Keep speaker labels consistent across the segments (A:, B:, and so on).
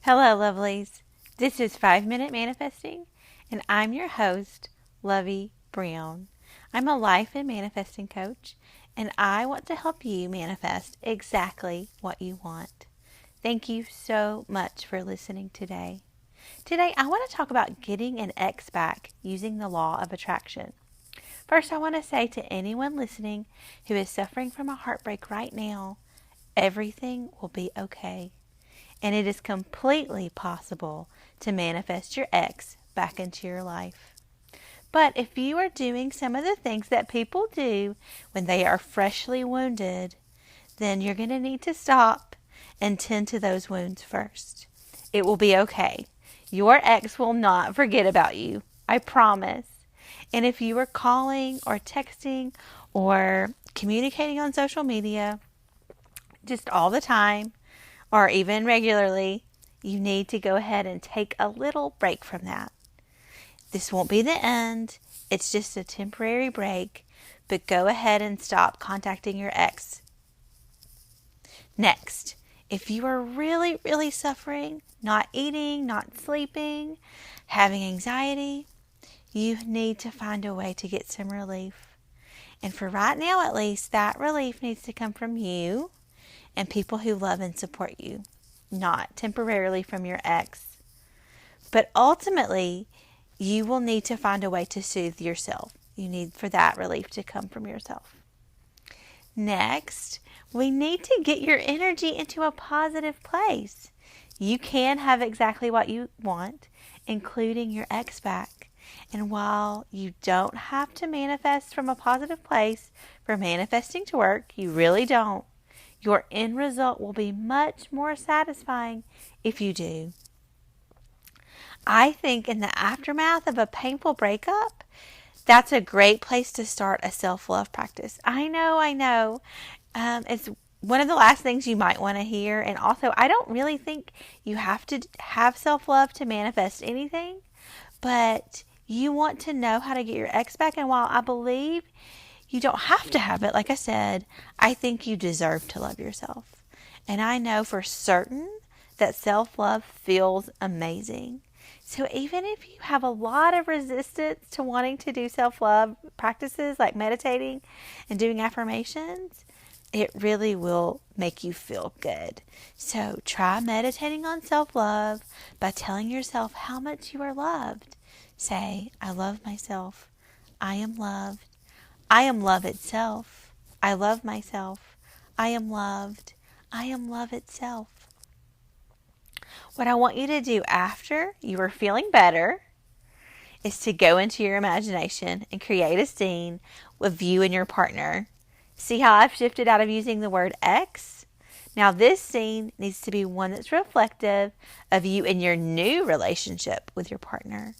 A: Hello, lovelies. This is 5 Minute Manifesting, and I'm your host, Lovey Brown. I'm a life and manifesting coach, and I want to help you manifest exactly what you want. Thank you so much for listening today. Today, I want to talk about getting an ex back using the law of attraction. First, I want to say to anyone listening who is suffering from a heartbreak right now, everything will be okay. And it is completely possible to manifest your ex back into your life. But if you are doing some of the things that people do when they are freshly wounded, then you're going to need to stop and tend to those wounds first. It will be okay. Your ex will not forget about you. I promise. And if you are calling or texting or communicating on social media just all the time, or even regularly, you need to go ahead and take a little break from that. This won't be the end. It's just a temporary break, but go ahead and stop contacting your ex. Next, if you are really, really suffering, not eating, not sleeping, having anxiety, you need to find a way to get some relief. And for right now, at least, that relief needs to come from you and people who love and support you, not temporarily from your ex. But ultimately, you will need to find a way to soothe yourself. You need for that relief to come from yourself. Next, we need to get your energy into a positive place. You can have exactly what you want, including your ex back. And while you don't have to manifest from a positive place for manifesting to work, you really don't. Your end result will be much more satisfying if you do. I think in the aftermath of a painful breakup, that's a great place to start a self-love practice. I know. It's one of the last things you might want to hear. And also, I don't really think you have to have self-love to manifest anything. But you want to know how to get your ex back. And while I believe you don't have to have it, like I said, I think you deserve to love yourself. And I know for certain that self-love feels amazing. So even if you have a lot of resistance to wanting to do self-love practices like meditating and doing affirmations, it really will make you feel good. So try meditating on self-love by telling yourself how much you are loved. Say, I love myself. I am loved. I am love itself. I love myself. I am loved. I am love itself. What I want you to do after you are feeling better is to go into your imagination and create a scene with you and your partner. See how I've shifted out of using the word ex? Now this scene needs to be one that's reflective of you and your new relationship with your partner.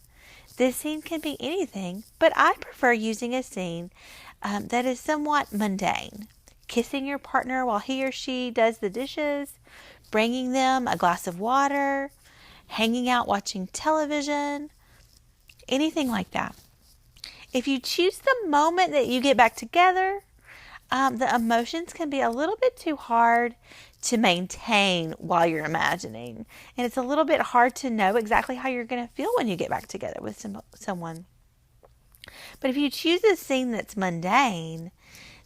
A: This scene can be anything, but I prefer using a scene that is somewhat mundane. Kissing your partner while he or she does the dishes, bringing them a glass of water, hanging out watching television, anything like that. If you choose the moment that you get back together, the emotions can be a little bit too hard to maintain while you're imagining. And it's a little bit hard to know exactly how you're going to feel when you get back together with someone. But if you choose a scene that's mundane,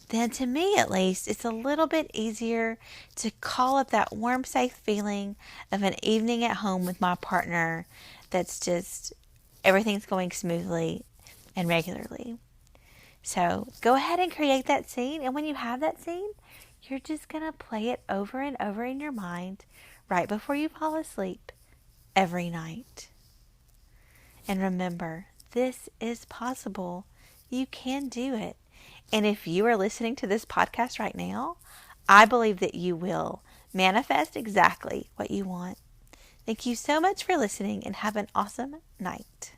A: then to me at least, it's a little bit easier to call up that warm, safe feeling of an evening at home with my partner that's just everything's going smoothly and regularly. So go ahead and create that scene. And when you have that scene, you're just going to play it over and over in your mind right before you fall asleep every night. And remember, this is possible. You can do it. And if you are listening to this podcast right now, I believe that you will manifest exactly what you want. Thank you so much for listening and have an awesome night.